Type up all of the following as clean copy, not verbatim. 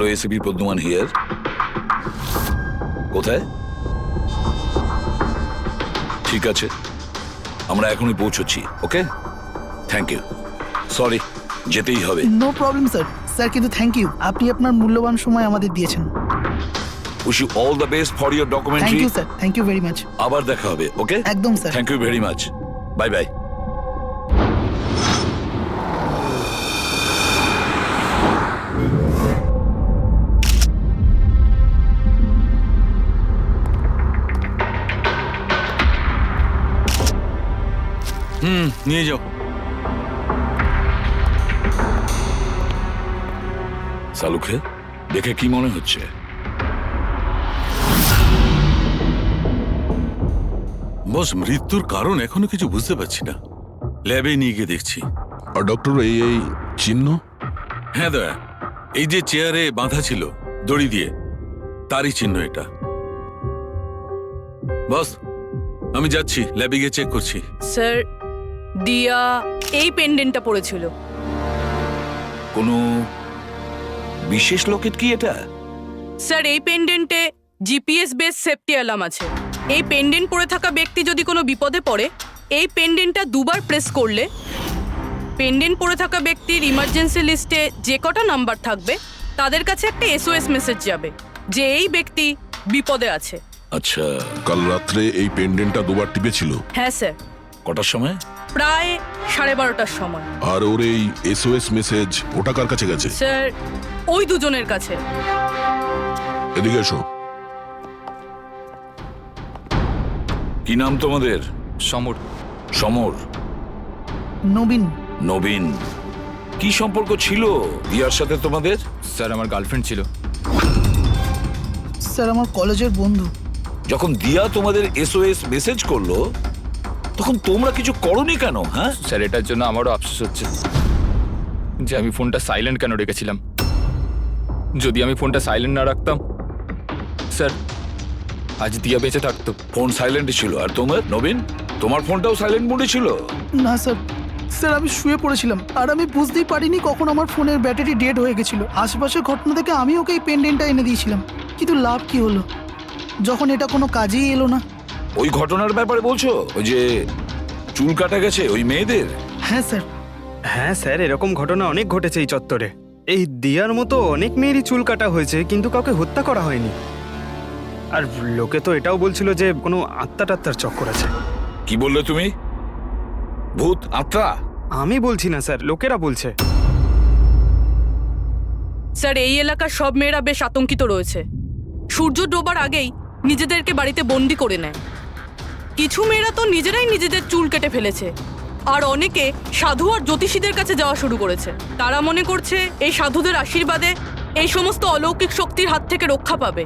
Hello, ACP পদ্মমান here. কোথায়? ঠিক আছে, আমরা এখনই পৌঁছচ্ছি। Okay, thank you. সরি, যেতেই হবে। No problem sir. স্যার কিন্তু থ্যাংক ইউ, আপনি আপনার মূল্যবান সময় আমাদের দিয়েছেন। Wish you all the best for your thank documentary. You sir, thank you very much. আবার দেখা হবে। ওকে, একদম sir. Thank you very much. Bye bye. নিয়ে যাও। সালুকে দেখে কি মনে হচ্ছে? বস, মৃত্যুর কারণ এখনো কিছু বুঝতে পারছি না। ল্যাবে নিয়ে গিয়ে দেখছি। আর ডক্টর, এই চিহ্ন? হ্যাঁ দয়া, এই যে চেয়ারে বাঁধা ছিল দড়ি দিয়ে, তারই চিহ্ন এটা। বস, আমি যাচ্ছি, ল্যাবে গিয়ে চেক করছি। স্যার, দিয়া এই পেন্ডেন্টটা পড়েছিল। কোনো বিশেষ লকেট কি এটা? স্যার, এই পেন্ডেন্টে জিপিএস বেস সেফটি অ্যালার্ম আছে। এই পেন্ডেন্ট পরে থাকা ব্যক্তি যদি কোনো বিপদে পড়ে, এই পেন্ডেন্টটা দুবার প্রেস করলে পেন্ডেন্ট পরে থাকা ব্যক্তির ইমার্জেন্সি লিস্টে যে কটা নাম্বার থাকবে তাদের কাছে একটা এসওএস মেসেজ যাবে যে এই ব্যক্তি বিপদে আছে। আচ্ছা, কাল রাত্রে এই পেন্ডেন্টটা দুবার টিপেছিল। হ্যাঁ স্যার, কটার সময়? প্রায় 12:30টার সময়। আর ওর এই এসওএস মেসেজ ওটা কার কাছে গেছে? স্যার, ওই দুজনের কাছে। এদিকে এসো। কি নাম তোমাদের? সমর। সমর। নবীন। নবীন। কি সম্পর্ক ছিল দিয়ার সাথে তোমাদের? স্যার, আমার গার্লফ্রেন্ড ছিল। স্যার, আমার কলেজের বন্ধু। যখন দিয়া তোমাদের এসওএস মেসেজ করলো তখন তোমরা কিছু করনি কেন? হ্যাঁ স্যার, এটার জন্য আমারও আফসোস হচ্ছে যে আমি ফোনটা সাইলেন্ট কেন রেখেছিলাম। যদি আমি ফোনটা সাইলেন্ট না রাখতাম, স্যার, আজ দিয়া বেঁচে থাকতো। ফোন সাইলেন্ট ছিল। আর তোমার নবীন, তোমার ফোনটাও সাইলেন্ট মোডে ছিল? না স্যার, স্যার আমি শুয়ে পড়েছিলাম আর আমি বুঝতেই পারিনি কখন আমার ফোনের ব্যাটারি ডেড হয়ে গেছিল। আশেপাশের ঘটনা থেকে আমি ওকে এই পেন্ডেন্টটা এনে দিয়েছিলাম, কিন্তু লাভ কি হলো যখন এটা কোনো কাজেই এলো না। ওই ঘটনার ব্যাপারে বলছো? ওই যে চুল কাটা গেছে ওই মেয়েদের? হ্যাঁ স্যার। হ্যাঁ স্যার, এরকম ঘটনা অনেক ঘটেছে এই চত্বরে। এই দিয়ার মতো অনেক মেয়েরই চুল কাটা হয়েছে, কিন্তু কাউকে হত্যা করা হয়নি। আর লোকে তো এটাও বলছিল যে কোনো আত্মা টাত্মার চক্কর আছে। কি বললে তুমি? ভূত, আত্মা? আমি বলছি না স্যার, লোকেরা বলছে। স্যার, এই এলাকার সব মেয়েরা বেশ আতঙ্কিত রয়েছে। সূর্য ডোবার আগেই নিজেদেরকে বাড়িতে বন্দি করে নেয়। কিছু মেয়েরা তো নিজেরাই নিজেদের চুল কেটে ফেলেছে, আর অনেকে সাধু আর জ্যোতিষীদের কাছে যাওয়া শুরু করেছে। তারা মনে করছে এই সাধুদের আশীর্বাদে এই সমস্ত অলৌকিক শক্তির হাত থেকে রক্ষা পাবে।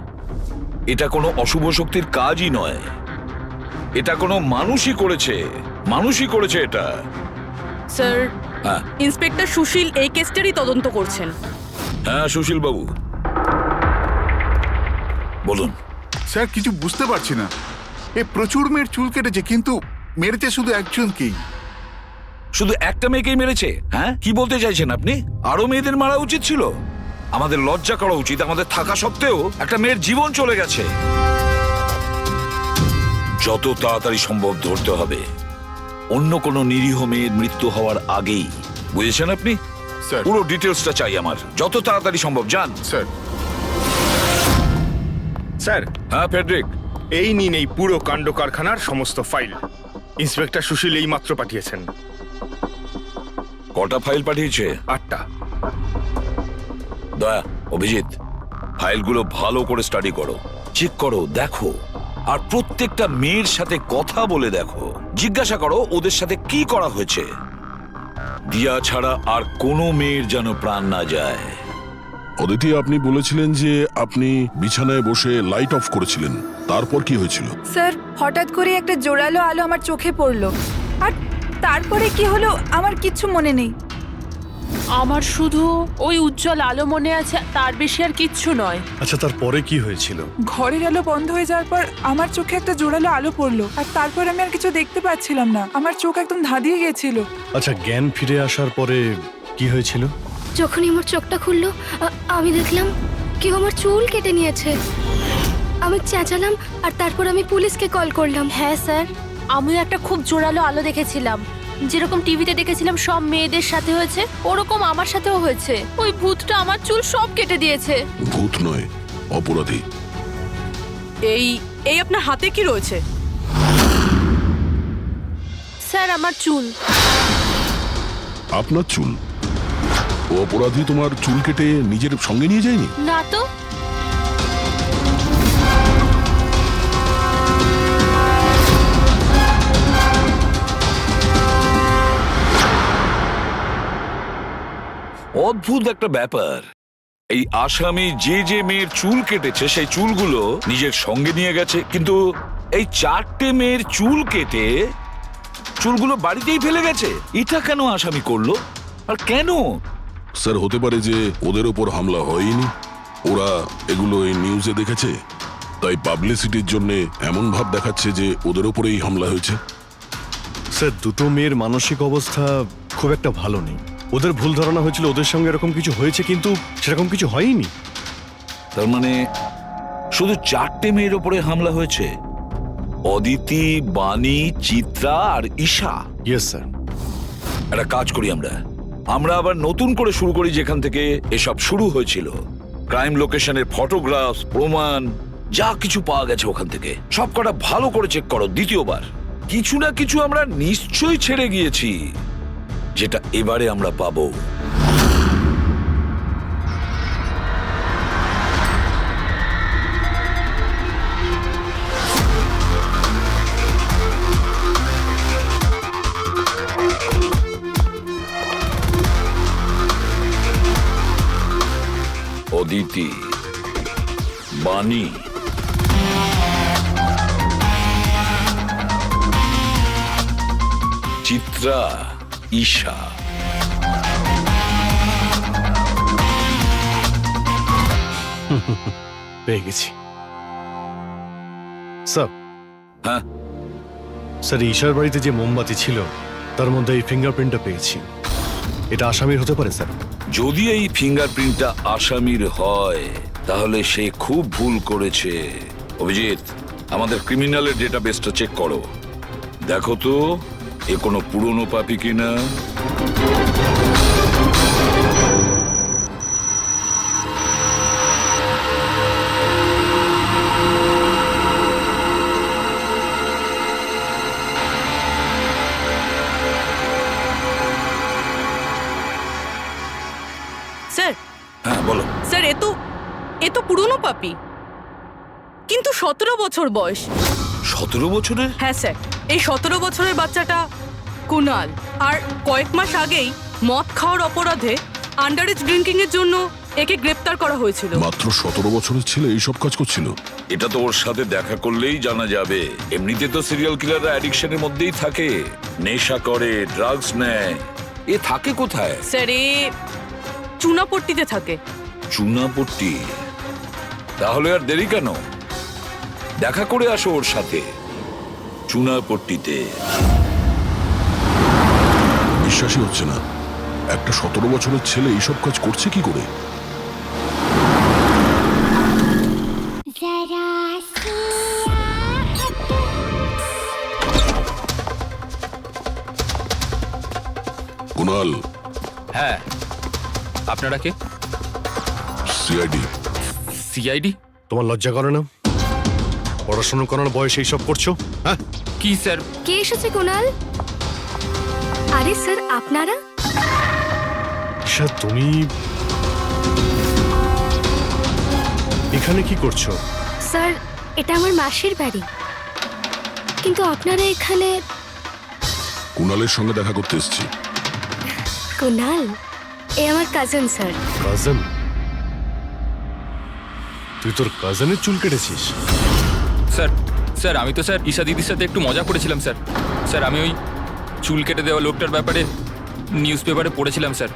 এটা কোনো অশুভ শক্তির কাজই নয়, এটা কোনো মানুষই করেছে। মানুষই করেছে এটা। স্যার, হ্যাঁ ইন্সপেক্টর সুশীল এই কেসটারই তদন্ত করছেন। হ্যাঁ, সুশীল বাবু বলুন। স্যার, কিছু বুঝতে পারছি না। এ প্রচুর মেয়ের চুল কেটেছে, কিন্তু মেরেছে শুধু একজনকেই। শুধু একটা মেয়েকেই মেরেছে? হ্যাঁ, কি বলতে চাইছেন আপনি? আরো মেয়েদের মারা উচিত ছিল? আমাদের লজ্জা করা উচিত। আমাদের থাকা সত্ত্বেও একটা মেয়ের জীবন চলে গেছে। যত তাড়াতাড়ি সম্ভব ধরতে হবে অন্য কোনো নিরীহ মেয়ের মৃত্যু হওয়ার আগেই। বুঝেছেন আপনি? স্যার। পুরো ডিটেলসটা চাই আমার, যত তাড়াতাড়ি সম্ভব। যান। স্যার। স্যার, হ্যাঁ ফেডরিক, এই নিন এই পুরো কাণ্ড কারখানার সমস্ত ফাইল। ইন্সপেক্টর সুশীল এই মাত্র পাঠিয়েছেন। কটা ফাইল পাঠিয়েছে? 8টা। দয়া, অভিজিৎ, ফাইলগুলো ভালো করে স্টাডি করো, চেক করো, দেখো। আর প্রত্যেকটা মেয়ের সাথে কথা বলে দেখো, জিজ্ঞাসা করো ওদের সাথে কি করা হয়েছে। দিয়া ছাড়া আর কোনো মেয়ের যেন প্রাণ না যায়। অদিতি, আপনি বলেছিলেন যে আপনি বিছানায় বসে লাইট অফ করেছিলেন, তারপর কি হয়েছিল? স্যার, হঠাৎ করে একটা জোরালো আলো আমার চোখে পড়লো, আর তারপরে কি হলো আমার কিচ্ছু মনে নেই। আমার শুধু ওই উজ্জ্বল আলো মনে আছে, তার বেশি আর কিচ্ছু নয়। আচ্ছা, তারপরে কি হয়েছিল? ঘরের আলো বন্ধ হয়ে যাওয়ার পর আমার চোখে একটা জোরালো আলো পড়লো, আর তারপর আমি আর কিছু দেখতে পাচ্ছিলাম না। আমার চোখ একদম ধাঁধিয়ে গেছিল। আচ্ছা, জ্ঞান ফিরে আসার পরে কি হয়েছিল? যখনই আমার চোখটা খুললো আমি দেখলাম কেউ আমার চুল কেটে নিয়েছে। আমি চেঁচালাম আর তারপর আমি পুলিশকে কল করলাম। হ্যাঁ স্যার, আমিও একটা খুব জোরালো আলো দেখেছিলাম। যেরকম টিভিতে দেখেছিলাম সব মেয়েদের সাথে হয়েছে, ওরকম আমার সাথেও হয়েছে। ওই ভূতটা আমার চুল সব কেটে দিয়েছে। ভূত নয়, অপরাধী। এই এই আপনার হাতে কি রয়েছে? স্যার আমার চুল। আপনার চুল? ও অপরাধী তোমার চুল কেটে নিজের সঙ্গে নিয়ে যায়নি? না তো। অদ্ভুত একটা ব্যাপার, এই আসামি যে যে মেয়ের চুল কেটেছে সেই চুলগুলো নিজের সঙ্গে নিয়ে গেছে, কিন্তু এই 4টে মেয়ের চুল কেটে চুলগুলো বাড়িতেই ফেলে গেছে। এটা কেন আসামি করলো আর কেন? স্যার, হতে পারে যে ওদের ওপর হামলা হয়নি, ওরা এগুলো এই নিউজে দেখেছে, তাই পাবলিসিটির জন্য এমন ভাব দেখাচ্ছে যে ওদের ওপরেই হামলা হয়েছে। স্যার, দুটো মেয়ের মানসিক অবস্থা খুব একটা ভালো নেই। ওদের ভুল ধারণা হয়েছিল ওদের সঙ্গে এরকম কিছু হয়েছে, কিন্তু সেরকম কিছু হয়নি। তার মানে শুধু 4টে মেয়ের ওপরে হামলা হয়েছে? অদিতি, বাণী, চিত্রা আর ঈশা। Yes sir. একটা কাজ করি, আমরা আবার নতুন করে শুরু করি যেখান থেকে এসব শুরু হয়েছিল। ক্রাইম লোকেশনের ফটোগ্রাফস, প্রমাণ, যা কিছু পাওয়া গেছে ওখান থেকে সব কটা ভালো করে চেক করো দ্বিতীয়বার। কিছু না কিছু আমরা নিশ্চয়ই ছেড়ে গিয়েছি, যেটা এবারে আমরা পাবো। অদিতি, বাণী, চিত্রা, ঈশা। পেয়ে গেছি স্যার। হ্যাঁ স্যার, ঈশার বাড়িতে যে মোমবাতি ছিল তার মধ্যে এই ফিঙ্গারপ্রিন্টটা পেয়েছি। এটা আসামির হতে পারে স্যার। যদি এই ফিঙ্গারপ্রিন্টটা আসামির হয় তাহলে সে খুব ভুল করেছে। অভিজিৎ, আমাদের ক্রিমিনালের ডেটাবেসটা চেক করো, দেখো তো এ কোনো পুরনো পাপি কিনা। স্যার। হ্যাঁ বলো। স্যার, এ তো পুরনো পাপি, কিন্তু 17 বছর বয়স। 17 বছরের? হ্যাঁ স্যার, এই 17 বছরের বাচ্চাটা কুনাল। আর কয়েক মাস আগেই মদ খাওয়ার অপরাধে আন্ডারেজ ড্রিঙ্কিং এর জন্য একে গ্রেপ্তার করা হয়েছিল। মাত্র 17 বছরের ছেলে এইসব কাজ করছিল? এটা তো ওর সাথে দেখা করলেই জানা যাবে। এমনিতে তো সিরিয়াল কিলাররা অ্যাডিকশনের মধ্যেই থাকে, নেশা করে, ড্রাগস নেয়। এ থাকে কোথায়? স্যার, এ চুনাপট্টিতে থাকে। চুনাপট্টি? তাহলে আর দেরি কেন, দেখা করে আসো ওর সাথে চুনাপট্টিতে। বিশ্বাসই হচ্ছে না, একটা 17 বছরের ছেলে এইসব কাজ করছে কি করে? কুনাল। হ্যাঁ, আপনারা কে? সিআইডি। সিআইডি? তোমার লজ্জা করে না? পড়াশোনা করার বয়সে এইসব করছো? হ্যাঁ কি স্যার? কে এসেছে কুনাল? আরে স্যার, আপনারা? স্যার, তুমি এখানে কি করছো? স্যার, এটা আমার মাসির বাড়ি, কিন্তু আপনারা এখানে? কুনালের সঙ্গে দেখা করতে এসেছি। কুনাল এ আমার কাজিন স্যার। কাজিন? তুই তোর কাজিনের চুল কেটেছিস? স্যার আমি তো স্যার ঈশা দিদির সাথে একটু মজা করেছিলাম স্যার। স্যার, আমি ওই চুল কেটে দেওয়া লোকটার ব্যাপারে নিউজ পেপারে পড়েছিলাম স্যার।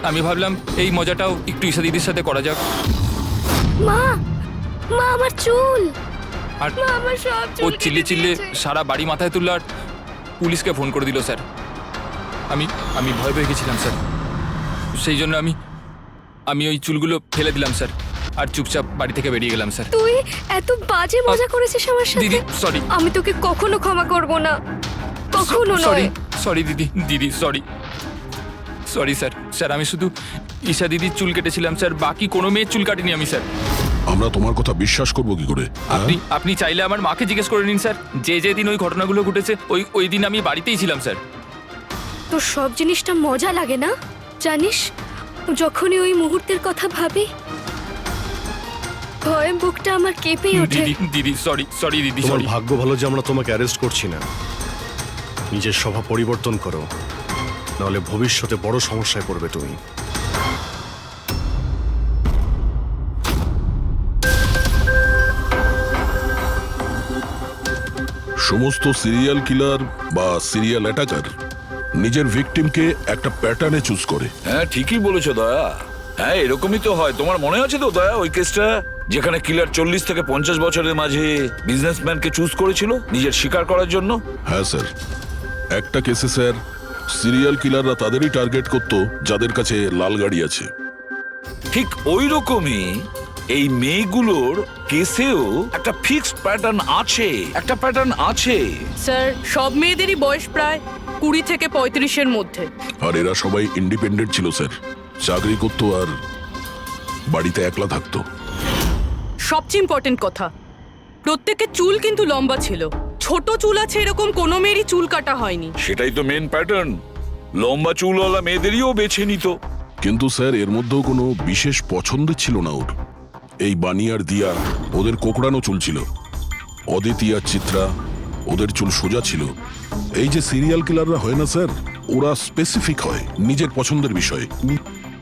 আমি ভাবলাম এই মজাটাও একটু ঈশা দিদির সাথে করা যাক। মা, মা আমার চুল! আর মা আমার সব চুল ও কেটে চিল্লে চিল্লে দিয়েছে। সারা বাড়ি মাথায় তুলল আর পুলিশকে ফোন করে দিল স্যার। আমি ভয় পেয়ে গেছিলাম স্যার, সেই জন্য আমি ওই চুলগুলো ফেলে দিলাম স্যার। আর চুপচাপ বাড়ি থেকে বেরিয়ে গেলাম স্যার। তুই এত বাজে মজা করেছিস আমার সাথে। দিদি সরি, আমি তোকে কখনো ক্ষমা করব না, কখনো সরি নয়। সরি দিদি সরি সরি স্যার। স্যার আমি শুধু ঈশা দিদির চুল কেটেছিলাম স্যার, বাকি কোনো মেয়ের চুল কাটিনি আমি স্যার। আমরা তোমার কথা বিশ্বাস করবো কি করে? আপনি চাইলে আমার মাকে জিজ্ঞেস করে নিন স্যার, যে দিন ওই ঘটনাগুলো ঘটেছে ওই দিন আমি বাড়িতেই ছিলাম স্যার। তোর সব জিনিসটা মজা লাগে না জানিস? যখনই ওই মুহূর্তের কথা ভাবি ভয়ে বুকটা আমার কেঁপে ওঠে। দিদি সরি দিদি তোমার সরি। ভাগ্য ভালো যে আমরা তোমাকে অ্যারেস্ট করছি না। নিজের স্বভাব পরিবর্তন করো, নাহলে ভবিষ্যতে বড় সমস্যায় পড়বে তুমি। সমস্ত সিরিয়াল কিলার বা সিরিয়াল অ্যাটাকার নিজের ভিকটিমকে একটা প্যাটার্নে চুজ করে। হ্যাঁ ঠিকই বলেছো দয়া। হ্যাঁ এরকমই তো হয়। তোমার মনে আছে তো দয়া ওই কেসটা, যেখানে কিলার 40 থেকে 50 বছরের মাঝে বিজনেসম্যানকে চুজ করেছিল নিজের শিকার করার জন্য? হ্যাঁ স্যার, একটা কেসে স্যার সিরিয়াল কিলাররা তাদেরই টার্গেট করত যাদের কাছে লাল গাড়ি আছে। ঠিক ওই রকমই এই মেয়েগুলোর কেসেও একটা ফিক্সড প্যাটার্ন আছে। স্যার সব মেয়েদেরই বয়স প্রায় 20 থেকে 35-এর মধ্যে। আর এরা সবাই ইন্ডিপেন্ডেন্ট ছিল স্যার, চাকরি করতো আর বাড়িতে একলা থাকতো। সবচেয়ে ইম্পর্টেন্ট কথা, প্রত্যেকের চুল কিন্তু লম্বা ছিল। ছোট চুল আছে এরকম কোনো মেয়েরই চুল কাটা হয়নি। সেটাই তো মেন প্যাটার্ন, লম্বা চুলওয়ালা মেয়েদেরইও বেছে নিত। কিন্তু স্যার এর মধ্যেও কোনো বিশেষ পছন্দের ছিল না ওর। এই বানি আর দিয়া ওদের কোকড়ানো চুল ছিল, অদিতি আর চিত্রা ওদের চুল সোজা ছিল। এই যে সিরিয়াল কিলাররা হয় না স্যার, ওরা স্পেসিফিক হয় নিজের পছন্দের বিষয়ে।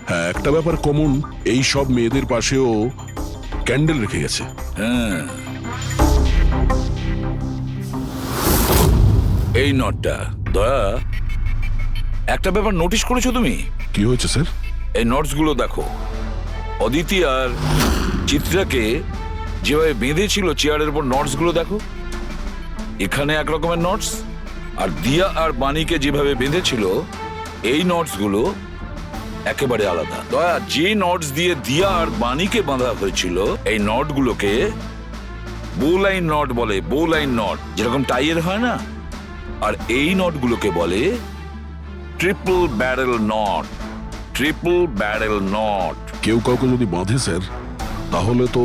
হ্যাঁ একটা ব্যাপার কমন, এই সব মেয়েদের পাশেও ক্যান্ডেল রেখে গেছে। হ্যাঁ এই নটটা দয়া, একটা ব্যাপার নোটিস করেছো তুমি? কি হয়েছে স্যার? এই নোটস গুলো দেখো। অদিতি আর চিত্রাকে যেভাবে বেঁধেছিল চেয়ারের উপর, নোটস গুলো দেখো। এখানে এক রকমের নোটস, আর দিয়া আর বাণীকে যেভাবে বেঁধেছিল এই নোটস গুলো একেবারে আলাদা। দয়া, যে নোটস দিয়ে দিয়া আর বাণীকে বাঁধা হয়েছিল এই নট গুলোকে বোলাইন নট বলে। বোলাইন নট যেরকম টাইয়ের হয় না, আর এই নট গুলোকে বলে triple barrel not. Triple barrel not. কেউ কাউকে যদি বাঁধে স্যার, তাহলে তো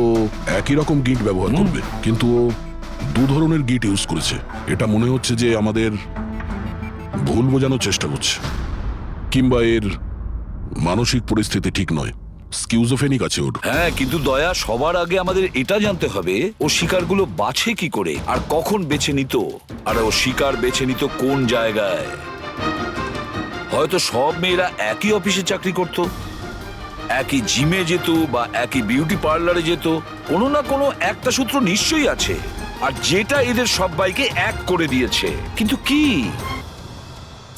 একই রকম গিট ব্যবহার করবে, কিন্তু ও দু ধরনের গিট ইউজ করেছে। এটা মনে হচ্ছে যে আমাদের ভুল বোঝানোর চেষ্টা করছে, কিংবা এর মানসিক পরিস্থিতি ঠিক নয়, স্কিউজোফেনিক আছে ওর। হ্যাঁ কিন্তু দয়া, সবার আগে আমাদের এটা জানতে হবে ও শিকারগুলো বাছে কি করে আর কখন বেছে নিত, আর ও শিকার বেছে নিত কোন জায়গায়। হয়তো সব মেয়েরা একই অফিসে চাকরি করত, একই জিমে যেত বা একই বিউটি পার্লারে যেত। কোনো না কোনো একটা সূত্র নিশ্চয়ই আছে, আর যেটা এদের সবাইকে এক করে দিয়েছে। কিন্তু কি?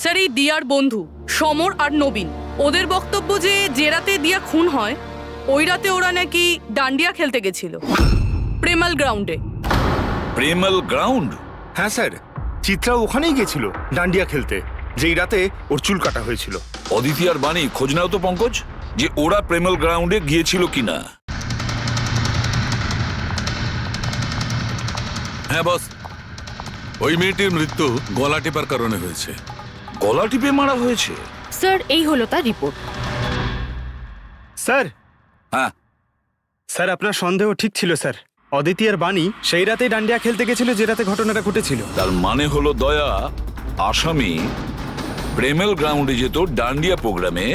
স্যার এই দিয়ার বন্ধু সমর আর নবীন, ওদের বক্তব্য যে রাতে দিয়া খুন হয় ওই রাতে ওরা নাকি ডান্ডিয়া খেলতে গেছিল প্রেমাল গ্রাউন্ডে। প্রেমাল গ্রাউন্ড? হ্যাঁ স্যার, চিত্রা ওখানেই গেছিল ডান্ডিয়া খেলতে, যেই রাতে ওর চুল কাটা হয়েছিল। অদিতি আর বাণী, খোঁজ নাও তো পঙ্কজ যে ওরা প্রেমাল গ্রাউন্ডে গিয়েছিল কিনা। হ্যাঁ বস, ওই মেয়েটির মৃত্যু গলা টেপার কারণে হয়েছে। গলা টিপে মারা হয়েছে? স্যার এই হলো তার রিপোর্ট। স্যার, হ্যাঁ স্যার আপনার সন্দেহ ঠিক ছিল স্যার। অদিতি আর বাণী সেই রাতেই ডান্ডিয়া খেলতে গেছিল যে রাতে ঘটনাটা ঘটেছিল। তার মানে হলো দয়া, আসামি প্রেমেল গ্রাউন্ডে যেত ডান্ডিয়া প্রোগ্রামে,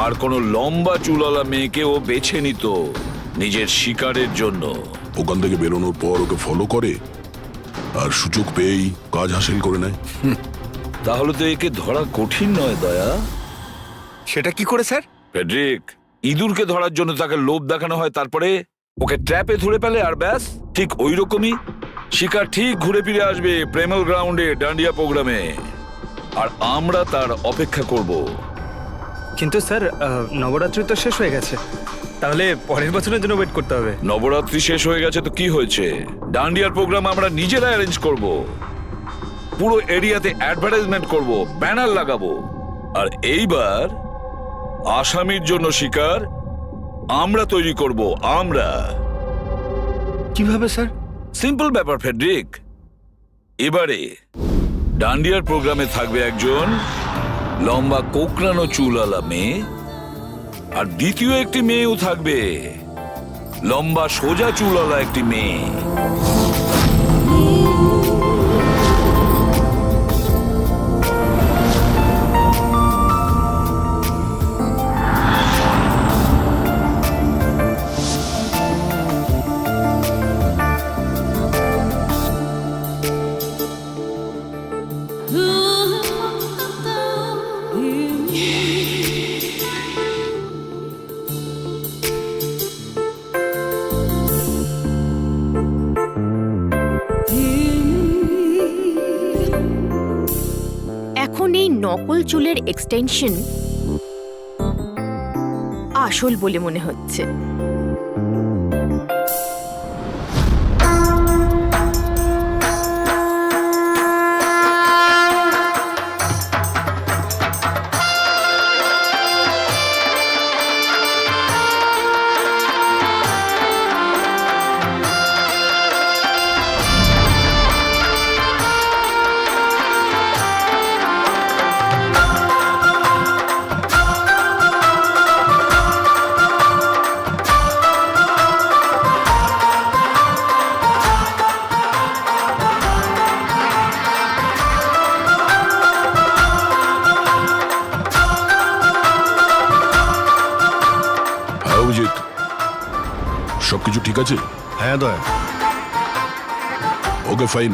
আর কোনো লম্বা চুলওয়ালা মেয়েকে ও বেছে নিত নিজের শিকারের জন্য। ওখান থেকে বেরোনোর পর ওকে ফলো করে আর সুযোগ পেয়েই কাজ হাসিল করে নেয়। তাহলে তো একে ধরা কঠিন নয় দয়া। সেটা কি করে স্যার? ফেডরিক, ইঁদুরকে ধরার জন্য তাকে লোভ দেখানো হয়, তারপরে ওকে ট্র্যাপে ধরে ফেলে, আর ব্যাস। ঠিক ওই রকমই শিকার ঠিক ঘুরে ফিরে আসবে প্রেমাল গ্রাউন্ডে ডান্ডিয়া প্রোগ্রামে, আর আমরা তার অপেক্ষা করব। কিন্তু স্যার নবরাত্রি তো শেষ হয়ে গেছে, তাহলে পরের বছরের জন্য ওয়েট করতে হবে। নবরাত্রি শেষ হয়ে গেছে তো কি হয়েছে, ডান্ডিয়ার প্রোগ্রাম আমরা নিজেরা অ্যারেঞ্জ করব, পুরো এরিয়াতে অ্যাডভার্টাইজমেন্ট করব, ব্যানার লাগাবো। আর এইবার আসামির জন্য শিকার আমরা তৈরি করব, আমরা। কিভাবে স্যার? সিম্পল ব্যাপার ফেডরিক। এবারে ডান্ডিয়ার প্রোগ্রামে থাকবে একজন লম্বা কোকড়ানো চুলওয়ালা মেয়ে, আর দ্বিতীয় একটি মেয়েও থাকবে, লম্বা সোজা চুলওয়ালা একটি মেয়ে। এখন এই নকল চুলের এক্সটেনশন আসল বলে মনে হচ্ছে। অভিজিৎ, সবকিছু ঠিক আছে? হ্যাঁ Daya. Okay, fine.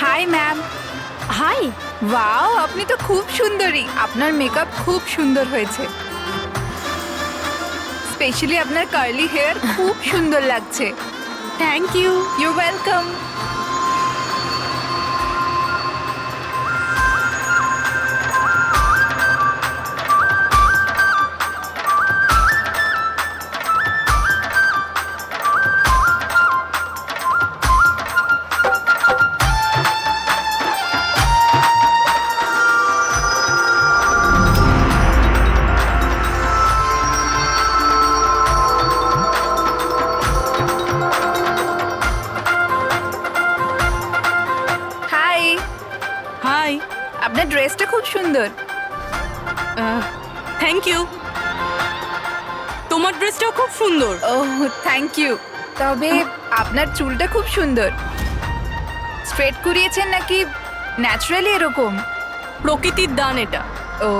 Hi ma'am. Hi. Wow, আপনি তো খুব সুন্দরী। আপনার মেকআপ খুব সুন্দর হয়েছে। স্পেশালি আপনার কার্লি হেয়ার খুব সুন্দর লাগছে। Thank you. You welcome. Hi. Hi. আপনার ড্রেসটা খুব সুন্দর। Thank you. তোমার ড্রেসটাও খুব সুন্দর। ওহ, থ্যাংক ইউ। তবে আপনার চুলটা খুব সুন্দর। স্ট্রেট করিয়েছেন নাকি ন্যাচারালি এরকম? প্রকৃতির দান এটা। ও,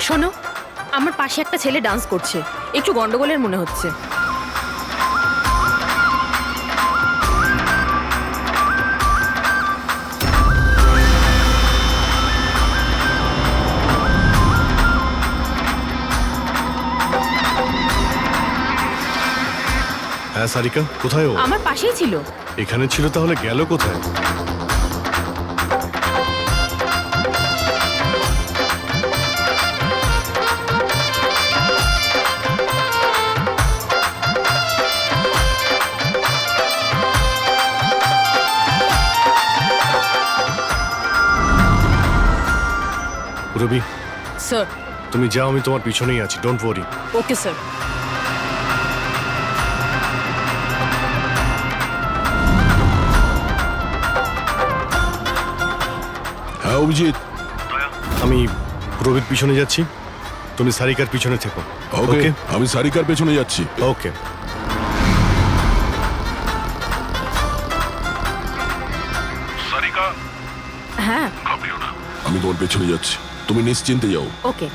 শোনো, আমার পাশে একটা ছেলে ডান্স করছে, একটু গন্ডগোলের মনে হচ্ছে। হ্যাঁ সারিকা, কোথায় ও? আমার পাশেই ছিল। এখানে ছিল, তাহলে গেল কোথায়? রবি, স্যার। তুমি যাও, আমি তোমার পিছনেই আছি, ডোন্ট ওয়ারি। Okay sir. হ্যাঁ অভিজিৎ, আমি রবির পিছনে যাচ্ছি, তুমি সারিকার পিছনে থেকো। ওকে, আমি সারিকার পেছনে যাচ্ছি। ওকে। সারিকা, হ্যাঁ, আমি তোমার পেছনে যাচ্ছি, তুমি নিশ্চিন্তে যাও। ওকে।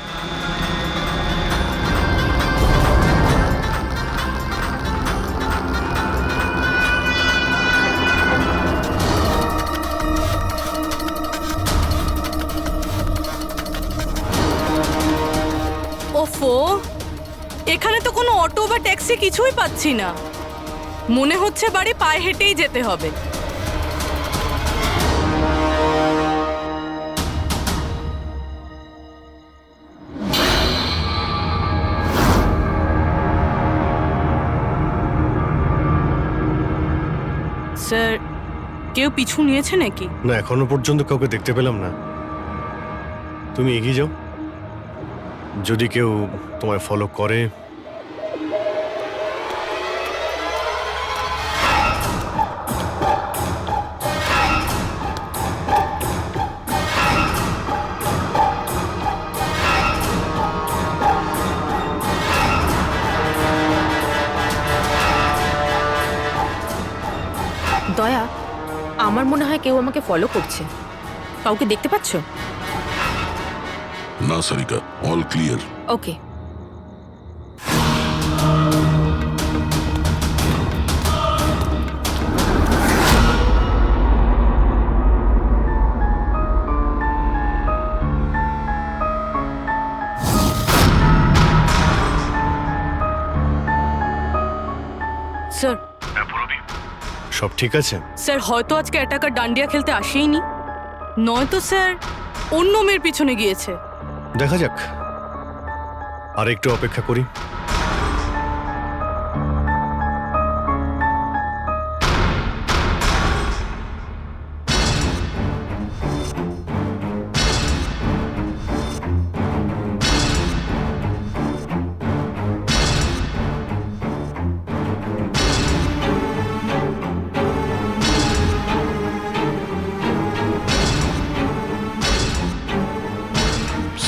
ওফো, এখানে তো কোনো অটো বা ট্যাক্সি কিছুই পাচ্ছি না। মনে হচ্ছে বাড়ি পায়ে হেঁটেই যেতে হবে। স্যার, কেউ পিছু নিয়েছে নাকি? না, এখনো পর্যন্ত কাউকে দেখতে পেলাম না। তুমি এগিয়ে যাও, যদি কেউ তোমায় ফলো করে। দয়া, আমার মনে হয় কেউ আমাকে ফলো করছে। কাউকে দেখতে পাচ্ছ? না সারিকা, অল ক্লিয়ার। ওকে। স্যার, সব ঠিক আছে? স্যার হয়তো আজকে অ্যাটাকার ডান্ডিয়া খেলতে আসেইনি, নয়তো স্যার অন্য মেয়ের পিছনে গিয়েছে। দেখা যাক, আর একটু অপেক্ষা করি।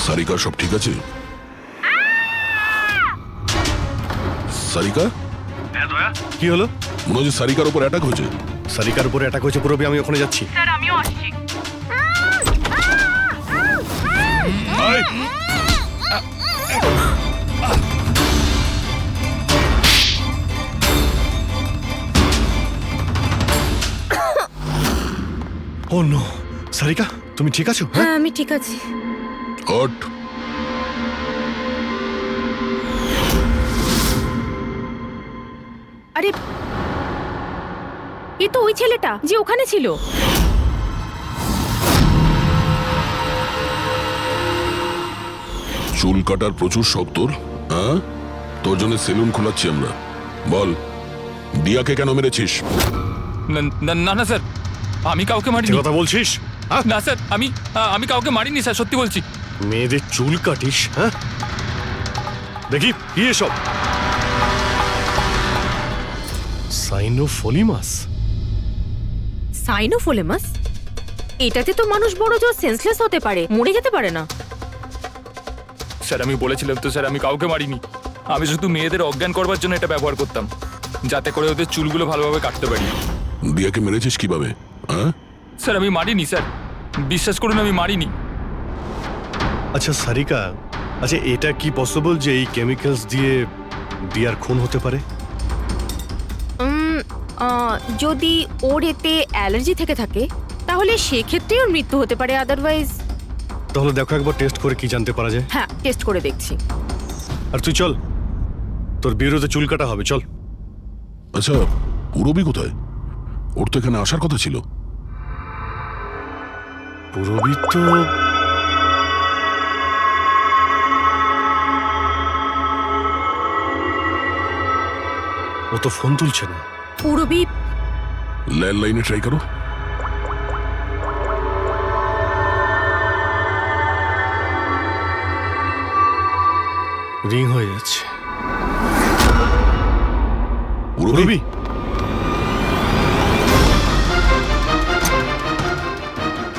সারিকা, সব ঠিক আছে? সারিকা, কি হলো? মনে হচ্ছে সারিকার উপর অ্যাটাক হয়েছে। সারিকার উপরে অ্যাটাক হয়েছে পুরবি, আমি ওখানে যাচ্ছি। স্যার, আমিও আসছি। ও নো, সারিকা তুমি ঠিক আছো? হ্যাঁ, আমি ঠিক আছি। হট। আরে, এ তো ওই ছেলেটা যে ওখানে ছিল। চুল কাটার প্রচুর শখ তোর, হ্যাঁ? তোর জন্য সেলুন খোলাচ্ছি আমরা। বল, দিয়াকে কেন মেরেছিস? না না স্যার, আমি কাউকে মারিনি। কথা বলছিস? না স্যার, আমি কাউকে মারিনি স্যার, সত্যি বলছি। মেয়েদের চুল কাটিস? হ্যাঁ, দেখি কি এসব। সাইনোফোলিমাস? সাইনোফোলেমাস? এটাতে তো মানুষ বড় জোর সেন্সলেস হতে পারে, মরে যেতে পারে না। স্যার, আমি বলেছিলাম তো স্যার, আমি কাউকে মারিনি। আমি শুধু মেয়েদের অজ্ঞান করবার জন্য এটা ব্যবহার করতাম, যাতে করে ওদের চুলগুলো ভালোভাবে কাটতে পারি। দিয়াকে মেরেছিস কিভাবে? হ্যাঁ স্যার, আমি মারিনি স্যার, বিশ্বাস করুন আমি মারিনি। আচ্ছা সারিকা, আচ্ছা এটা কি পসিবল যে এই কেমিক্যালস দিয়ে দিয়ার খুন হতে পারে? যদি ওর এতে অ্যালার্জি থেকে থাকে তাহলে সেক্ষেত্রে ওর মৃত্যু হতে পারে, আদারওয়াইজ। তাহলে দেখো একবার টেস্ট করে কি জানতে পারা যায়। হ্যাঁ, টেস্ট করে দেখছি। আর তুই চল, তোর বিরুদ্ধে চুল কাটা হবে, চল। আচ্ছা, পুরবি কোথায়? ওর তো এখানে আসার কথা ছিল। পুরবি তো ও তো ফোন তুলছে না। পুরবি ল্যান্ডলাইনে ট্রাই করো। রিং হয়ে যাচ্ছে। পুরবি,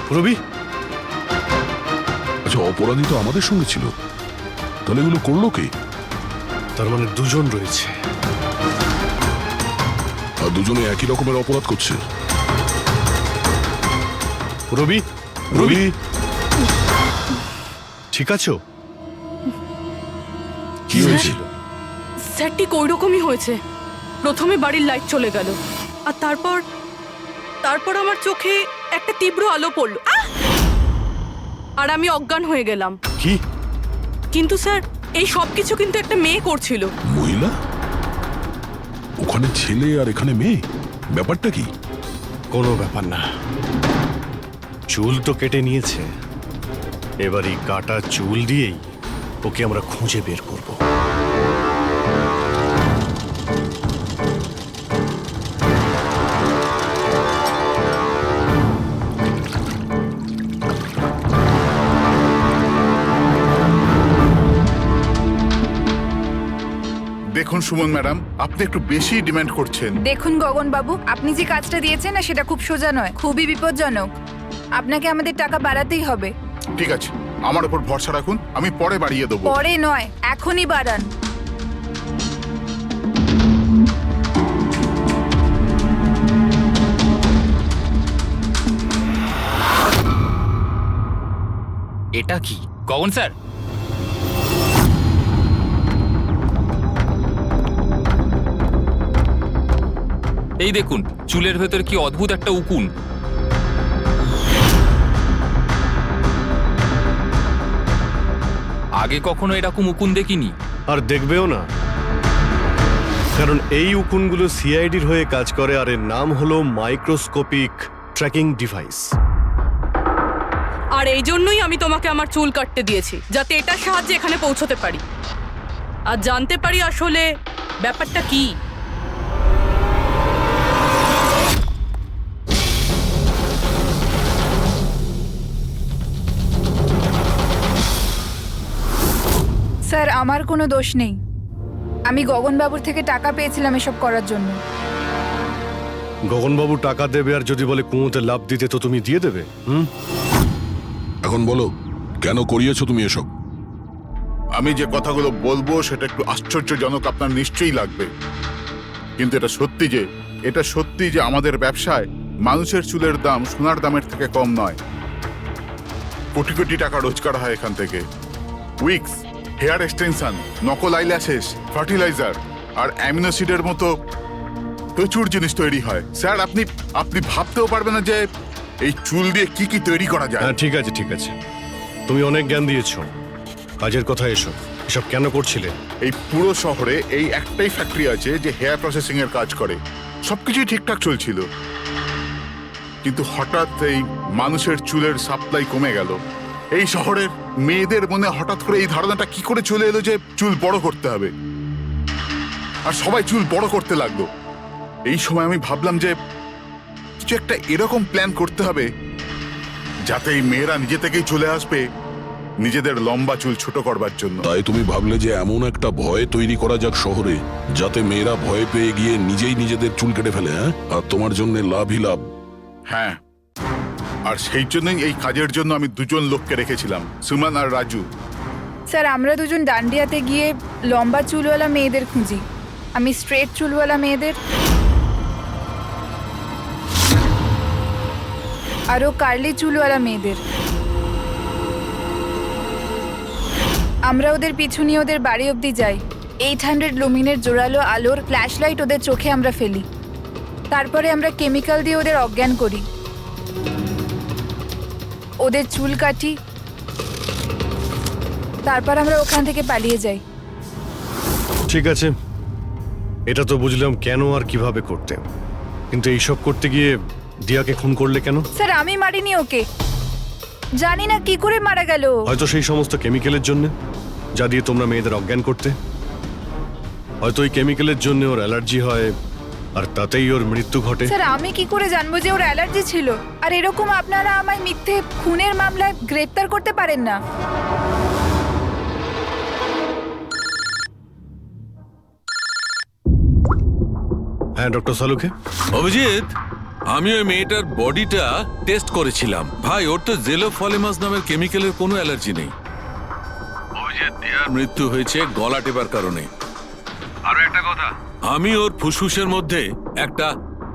পুরবি, আচ্ছা অপরাধী তো আমাদের সঙ্গে ছিল, তাহলে এগুলো করলো কে? তার মানে দুজন রয়েছে, আর দুজনে একই রকমের অপরাধ করছে। পুরবি, পুরবি, ঠিক আছো? কি হয়েছিল? স্যার, ঠিক ওই রকমই হয়েছে। প্রথমে বাড়ির লাইট চলে গেল, আর তারপর আমার চোখে একটা তীব্র আলো পড়লো, আর আমি অজ্ঞান হয়ে গেলাম। কি? কিন্তু স্যার, এই সব কিছু কিন্তু একটা মেয়ে করছিল। মহিলা? ওখানে ছেলে আর এখানে মেয়ে, ব্যাপারটা কি? কোনো ব্যাপার না, চুল তো কেটে নিয়েছে, এবার এই কাটা চুল দিয়েই ওকে আমরা খুঁজে বের করব। দেখুন সুমন ম্যাডাম, আপনি একটু বেশি ডিমান্ড করছেন। দেখুন গগন বাবু, আপনি যে কাজটা দিয়েছেন না সেটা খুব সোজা নয়, খুবই বিপজ্জনক। আপনাকে আমাদের টাকা বাড়াতেই হবে। ঠিক আছে, আমার উপর ভরসা রাখুন, আমি পরে বাড়িয়ে দেবো। পরে নয়, এখনই বাড়ান। এটা কি গগন স্যার? এই দেখুন, চুলের ভেতর কি অদ্ভুত একটা উকুন। আগে কখনো এরকম উকুন দেখিনি। আর দেখবেও না, কারণ এই উকুনগুলো সিআইডির হয়ে কাজ করে, আর এর নাম হলো মাইক্রোস্কোপিক ট্র্যাকিং ডিভাইস। আর এই জন্যই আমি তোমাকে আমার চুল কাটতে দিয়েছি, যাতে এটার সাহায্যে এখানে পৌঁছতে পারি আর জানতে পারি আসলে ব্যাপারটা কি। স্যার, আমার কোনো দোষ নেই। আমি গগনবাবুর থেকে টাকা পেয়েছিলাম এসব করার জন্য। গগনবাবু টাকা দেবে, আর যদি বলে কুঁয়োতে লাভ দিতে তো তুমি দিয়ে দেবে? এখন বলো, কেন করিয়েছো তুমি এসব? আমি যে কথাগুলো বলবো সেটা একটু আশ্চর্যজনক আপনার নিশ্চয়ই লাগবে, কিন্তু এটা সত্যি যে আমাদের ব্যবসায় মানুষের চুলের দাম সোনার দামের থেকে কম নয়। কোটি কোটি টাকা রোজগার হয় এখান থেকে। উইক্স, হেয়ার এক্সটেনশন, নকল আইল্যাশেস, ফার্টিলাইজার আর অ্যামিনোসিডের মতো প্রচুর জিনিস তৈরি হয়। স্যার, আপনি ভাবতেও পারবেন না যে এই চুল দিয়ে কি কি তৈরি করা যায়। হ্যাঁ, ঠিক আছে, তুমি অনেক জ্ঞান দিয়েছো, কাজের কথা এসো। এসব কেন করছিলে? এই পুরো শহরে এই একটাই ফ্যাক্টরি আছে যে হেয়ার প্রসেসিং এর কাজ করে। সবকিছুই ঠিকঠাক চলছিল, কিন্তু হঠাৎ এই মানুষের চুলের সাপ্লাই কমে গেল। এই শহরের মেয়েদের মনে হঠাৎ করে এই ধারণাটা কি করে চলে এলো যে চুল বড় করতে হবে, আর সবাই চুল বড় করতে লাগলো। এই সময় আমি ভাবলাম যে কিছু একটা এরকম প্ল্যান করতে হবে যাতে এই মেয়েরা নিজে থেকেই চলে আসবে নিজেদের লম্বা চুল ছোট করবার জন্য। তাই তুমি ভাবলে যে এমন একটা ভয় তৈরি করা যাক শহরে, যাতে মেয়েরা ভয় পেয়ে গিয়ে নিজেই নিজেদের চুল কেটে ফেলে, হ্যাঁ? আর তোমার জন্য লাভই লাভ। হ্যাঁ, আর সেই জন্যই এই কাজের জন্য আমি দুজন লোককে রেখেছিলাম, সুমন আর রাজু। স্যার, আমরা দুজন ডান্ডিয়াতে গিয়ে লম্বা চুলওয়ালা মেয়েদের খুঁজি। আমি স্ট্রেট চুলওয়ালা মেয়েদের, আরও কার্লি চুলওয়ালা মেয়েদের। আমরা ওদের পিছু নিয়ে ওদের বাড়ি অবধি যাই। 800 লুমিনের জোরালো আলোর ফ্ল্যাশ লাইট ওদের চোখে আমরা ফেলি। তারপরে আমরা কেমিক্যাল দিয়ে ওদের অজ্ঞান করি, ওদের চুল কাটি, তারপর আমরা ওখান থেকে পালিয়ে যাই। ঠিক আছে, এটা তো বুঝলাম কেন আর কিভাবে করতে, কিন্তু এইসব করতে গিয়ে দিয়াকে খুন করলে কেন? স্যার, আমি মারিনি ওকে, জানি না কি করে মারা গেল। হয়তো সেই সমস্ত কেমিক্যালের জন্য যা দিয়ে তোমরা মেয়েদের অজ্ঞান করতে। হয়তো ওই কেমিক্যালের জন্য ওর অ্যালার্জি হয়, আর তাতেই ওর মৃত্যু ঘটে। স্যার, আমি কি করে জানবো যে ওর অ্যালার্জি ছিল? আর এরকম আপনারা আমায় মিথ্যে খুনের মামলায় গ্রেফতার করতে পারেন না। হ্যাঁ, ডক্টর সালুকে। অভিজিৎ, আমি ওই মেয়েটার বডিটা টেস্ট করেছিলাম। ভাই, ওর তো জেলোফলিমাস নামের কেমিক্যালের কোনো অ্যালার্জি নেই। অভিজিৎ, দিয়ার মৃত্যু হয়েছে গলা টেপার কারণে। আরো একটা কথা, আমি ওর ফুসফুসের মধ্যে একটা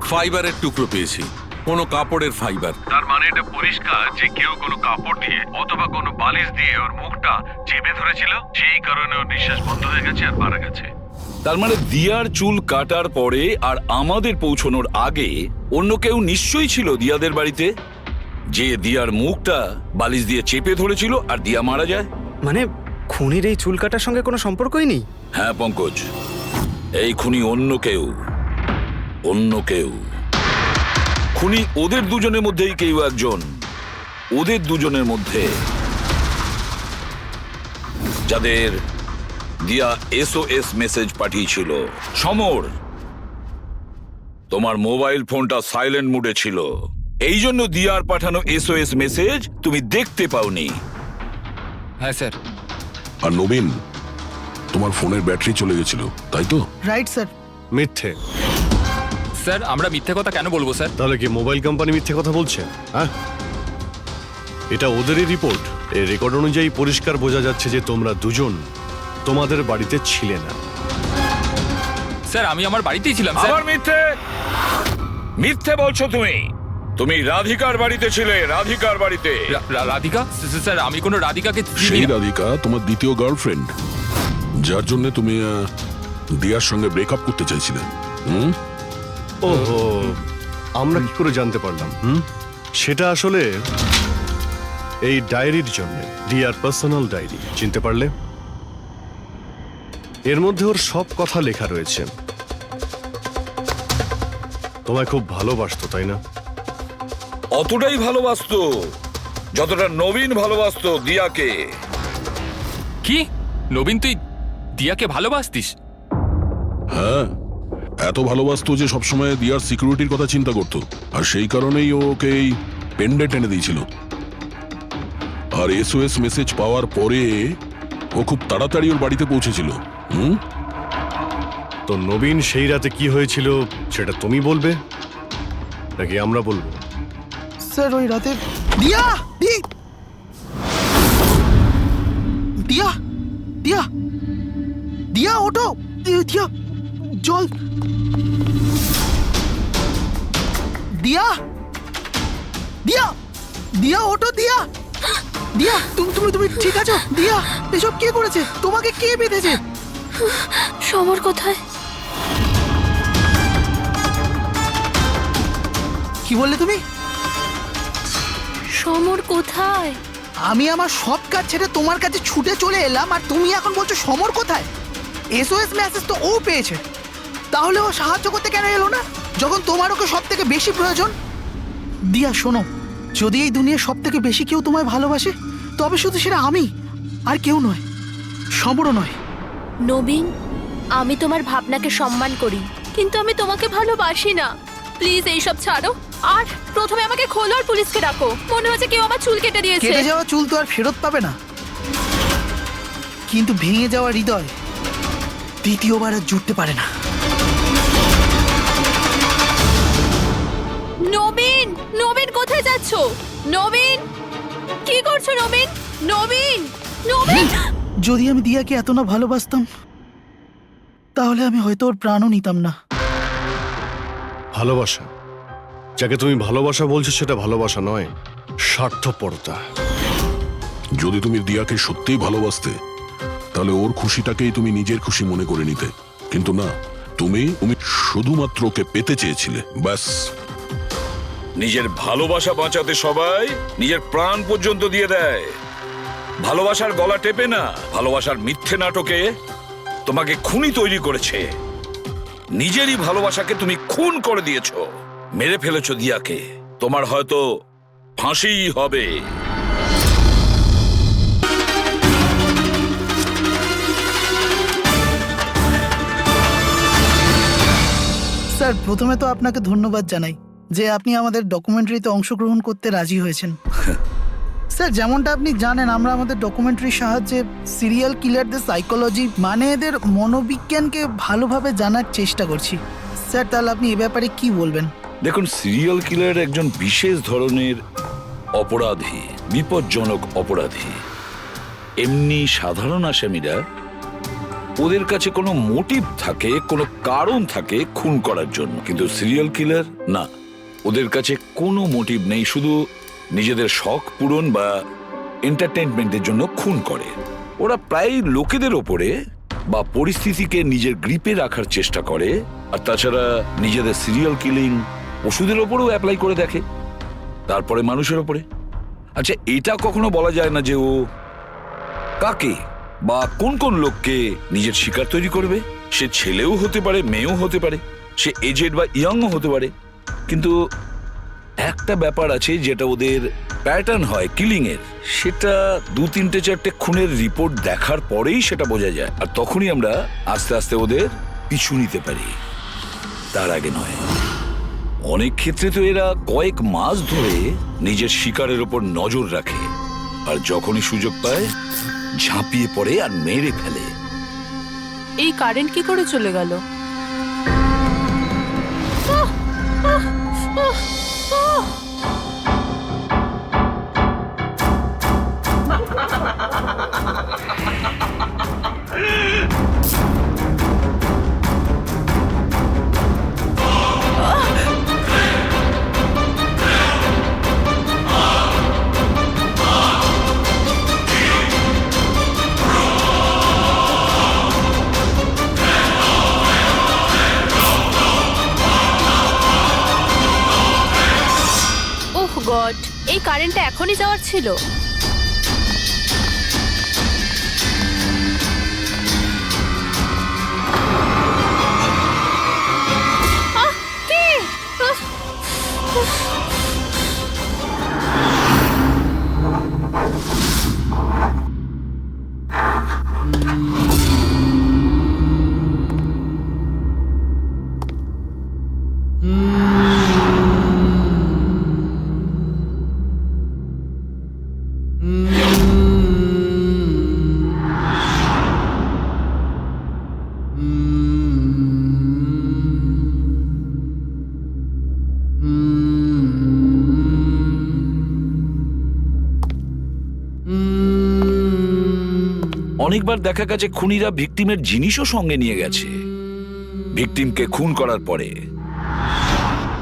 ফাইবারের টুকরো পেয়েছি, কোনো কাপড়ের ফাইবার। তার মানে এটা পরিষ্কার যে কেউ কোনো কাপড় দিয়ে অথবা কোনো বালিশ দিয়ে ওর মুখটা চেপে ধরেছিল, সেই কারণে ওর নিঃশ্বাস বন্ধ হয়ে গেছে আর মারা গেছে। তার মানে দিয়ার চুল কাটার পরে আর আমাদের পৌঁছানোর আগে অন্য কেউ নিশ্চয়ই ছিল দিয়াদের বাড়িতে, যে দিয়ার মুখটা বালিশ দিয়ে চেপে ধরেছিল আর দিয়া মারা যায়। মানে খুনির এই চুল কাটার সঙ্গে কোনো সম্পর্কই নেই? হ্যাঁ পঙ্কজ, এই খুনি অন্য কেউ, অন্য কেউ। খুনি ওদের দুজনের মধ্যেই কেউ একজন, ওদের দুজনের মধ্যে যাদের দিয়া SOS মেসেজ পাঠিয়েছিল। সমর, তোমার মোবাইল ফোনটা সাইলেন্ট মুডে ছিল, এই জন্য দিয়ার পাঠানো SOS মেসেজ তুমি দেখতে পাওনি। হ্যাঁ স্যার। আর নবীন, তোমার ফোনের ব্যাটারি চলে গেছিল, তাই তো? Right sir. মিথ্যে। স্যার আমরা মিথ্যে কথা কেন বলবো স্যার? তাহলে কি মোবাইল কোম্পানি মিথ্যে কথা বলছে? হ্যাঁ, এটা ওদেরই রিপোর্ট। এই রেকর্ড অনুযায়ী পরিষ্কার বোঝা যাচ্ছে যে তোমরা দুজন তোমাদের বাড়িতে ছিলে না। স্যার আমি আমার বাড়িতেই ছিলাম স্যার। আবার মিথ্যে, মিথ্যে বলছো তুমি। তুমি রাধিকার বাড়িতে ছিলে, রাধিকার বাড়িতে। রাধিকা? স্যার আমি কোনো রাধিকাকে চিনি সেই না। রাধিকা তোমার দ্বিতীয় গার্লফ্রেন্ড, যার জন্য তুমি দিয়ার সঙ্গে ব্রেকআপ করতে চাইছিলে। ওহো, আমরা কি করে জানতে পারলাম? সেটা আসলে এই ডায়েরির জন্য, দিয়ার পার্সোনাল ডায়েরি। চিনতে পারলে? এর মধ্যে ওর সব কথা লেখা রয়েছে। তোমায় খুব ভালোবাসতো, তাই না? অতটাই ভালোবাসতো যতটা নবীন ভালোবাসতো দিয়াকে। কি? নবীন তুই দিয়াকে ভালোবাসতিস? হ্যাঁ, এত ভালোবাসতো যে সবসময় দিয়ার সিকিউরিটির কথা চিন্তা করতো, আর সেই কারণেই ও ওকে এই পেন্ডেন্ট এনে দিয়েছিল। আর SOS মেসেজ পাওয়ার পরে ও খুব তাড়াতাড়ি ওর বাড়িতে পৌঁছেছিল। তো নবীন সেই রাতে কি হয়েছিল সেটা তুমি বলবে নাকি আমরা বলবো? স্যার ওই রাতে দিয়া দিয়া দিয়া দিয়া ওঠো, দিয়া জল, দিয়া দিয়া দিয়া ওঠো, দিয়া দিয়া তুমি ঠিক আছো? দিয়া, এসব কে করেছে? তোমাকে কে বেঁধেছে? সমর কোথায়? কি বললে তুমি? সমর কোথায়? আমি আমার সব কাজ ছেড়ে তোমার কাছে ছুটে চলে এলাম, আর তুমি এখন বলছো সমর কোথায়? SOS মেসেজ তো ও পেয়েছে, তাহলে ও সাহায্য করতে কেন এলো না যখন তোমার ওকে সব থেকে বেশি প্রয়োজন? দিয়া শোনো, যদি এই দুনিয়ার সব থেকে বেশি কেউ তোমায় ভালোবাসে, তবে শুধু সেটা আমি, আর কেউ নয়, সমরও নয়। নবীন, আমি তোমার ভাবনাকে সম্মান করি, কিন্তু আমি তোমাকে ভালোবাসি না। প্লিজ এইসব ছাড়ো, আর প্রথমে আমাকে খোলো আর পুলিশকে ডাকো। মনে হচ্ছে কেউ আমার চুল কেটে দিয়েছে। কেটে যাওয়া চুল তো আর ফেরত পাবে না, কিন্তু ভেঙে যাওয়া হৃদয় দ্বিতীয়বার আর জুটতে পারে না। নবীন, নবীন কোথায় যাচ্ছো? নবীন, কি করছো নবীন? নবীন, নবীন! যদি আমি দিয়াকে এত না ভালোবাসতাম, তাহলে আমি হয়তো ওর প্রাণও নিতাম না। ভালোবাসা, যাকে তুমি ভালোবাসা বলছো সেটা ভালোবাসা নয়, স্বার্থপরতা। যদি তুমি দিয়াকে সত্যিই ভালোবাসতে, তাহলে ওর খুশিটাকেই তুমি নিজের খুশি মনে করে নিতে, কিন্তু না, তুমি শুধুমাত্র ওকে পেতে চেয়েছিলে, ব্যাস। নিজের ভালোবাসা বাঁচাতে সবাই নিজের প্রাণ পর্যন্ত দিয়ে দেয়। ভালোবাসার গলা টেপে না, ভালোবাসার মিথ্যে নাটকে তোমাকে খুনি তৈরি করেছে। নিজেরই ভালোবাসাকে তুমি খুন করে দিয়েছো, মেরে ফেলেছো দিয়াকে। তোমার হয়তো ফাঁসিই হবে। স্যার, প্রথমে তো আপনাকে ধন্যবাদ জানাই যে আপনি আমাদের ডকুমেন্টারিতে অংশগ্রহণ করতে রাজি হয়েছেন। স্যার, যেমনটা আপনি জানেন, আমরা আমাদের ডকুমেন্টারির সাহায্যে সিরিয়াল কিলারদের সাইকোলজি, মানে এদের মনোবিজ্ঞানকে ভালোভাবে জানার চেষ্টা করছি। স্যার, তাহলে আপনি এ ব্যাপারে কি বলবেন? দেখুন, সিরিয়াল কিলার একজন বিশেষ ধরনের অপরাধী, বিপজ্জনক অপরাধী। এমনি সাধারণ আসামিরা, ওদের কাছে কোনো মোটিভ থাকে, কোনো কারণ থাকে খুন করার জন্য, কিন্তু সিরিয়াল কিলার না, ওদের কাছে কোনো মোটিভ নেই, শুধু নিজেদের শখ পূরণ বা এন্টারটেইনমেন্টের জন্য খুন করে। ওরা প্রায় লোকেদের ওপরে বা পরিস্থিতিকে নিজের গ্রিপে রাখার চেষ্টা করে, আর তাছাড়া নিজেদের সিরিয়াল কিলিং ওষুধের ওপরেও অ্যাপ্লাই করে দেখে, তারপরে মানুষের ওপরে। আচ্ছা, এটা কখনো বলা যায় না যে ও কাকে বা কোন কোন লোককে নিজের শিকার তৈরি করবে। সে ছেলেও হতে পারে, মেয়েও হতে পারে, সে এজেড বা ইয়াংও হতে পারে। কিন্তু একটা ব্যাপার আছে যেটা ওদের প্যাটার্ন হয় কিলিং এর, সেটা 2-3-4টে খুনের রিপোর্ট দেখার পরেই সেটা বোঝা যায়। আর তখনই আমরা আস্তে আস্তে ওদের পিছু নিতে পারি, তার আগে নয়। অনেক ক্ষেত্রে তো এরা কয়েক মাস ধরে নিজের শিকারের ওপর নজর রাখে, আর যখনই সুযোগ পায় ঝাঁপিয়ে পড়ে আর মেরে ফেলে। এই কারেন্ট কি করে চলে গেল? ওহ গড, এই কারেন্টটা এখনই যাওয়ার ছিল। আহ, কে? আহ, উফ। অনেকবার দেখা গেছে খুনিরা ভিকটিমের জিনিসও সঙ্গে নিয়ে গেছে। ভিকটিমকে খুন করার পরে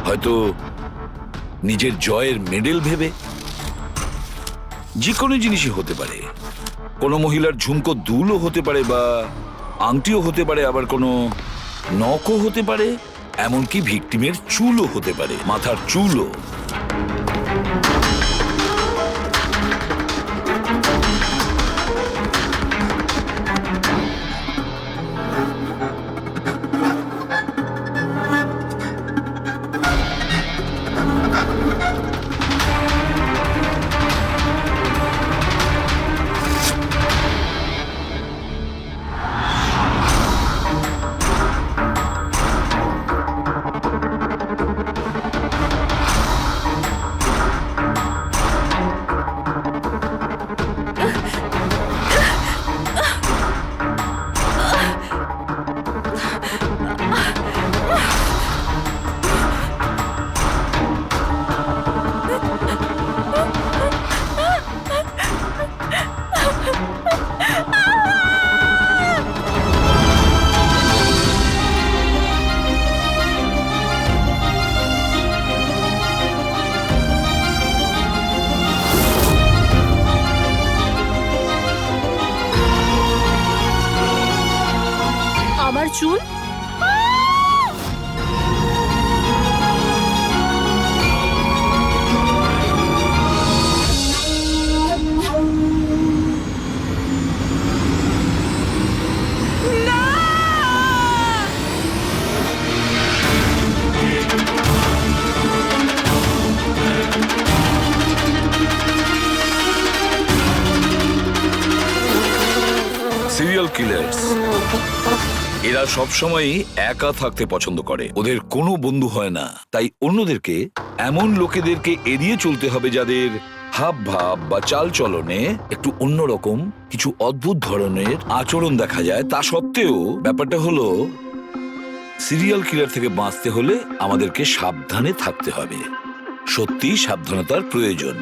হয়তো নিজের জয়ের মেডেল ভেবে। যে কোনো জিনিসই হতে পারে, কোনো মহিলার ঝুমকো দুলও হতে পারে, বা আংটিও হতে পারে, আবার কোনো নখও হতে পারে, এমনকি ভিকটিমের চুলও হতে পারে, মাথার চুলও। আমার চুল? সিরিয়াল কিলার্স এরা সবসময়ই একা থাকতে পছন্দ করে। ওদের কোনো বন্ধু হয় না, তাই অন্যদেরকে, এমন লোকেদেরকে এড়িয়ে চলতে হবে যাদের হাব ভাব বা চাল চলনে একটু অন্যরকম কিছু অদ্ভুত ধরনের আচরণ দেখা যায়। তা সত্ত্বেও ব্যাপারটা হলো, সিরিয়াল কিলার থেকে বাঁচতে হলে আমাদেরকে সাবধানে থাকতে হবে। সত্যি সাবধানতার প্রয়োজন।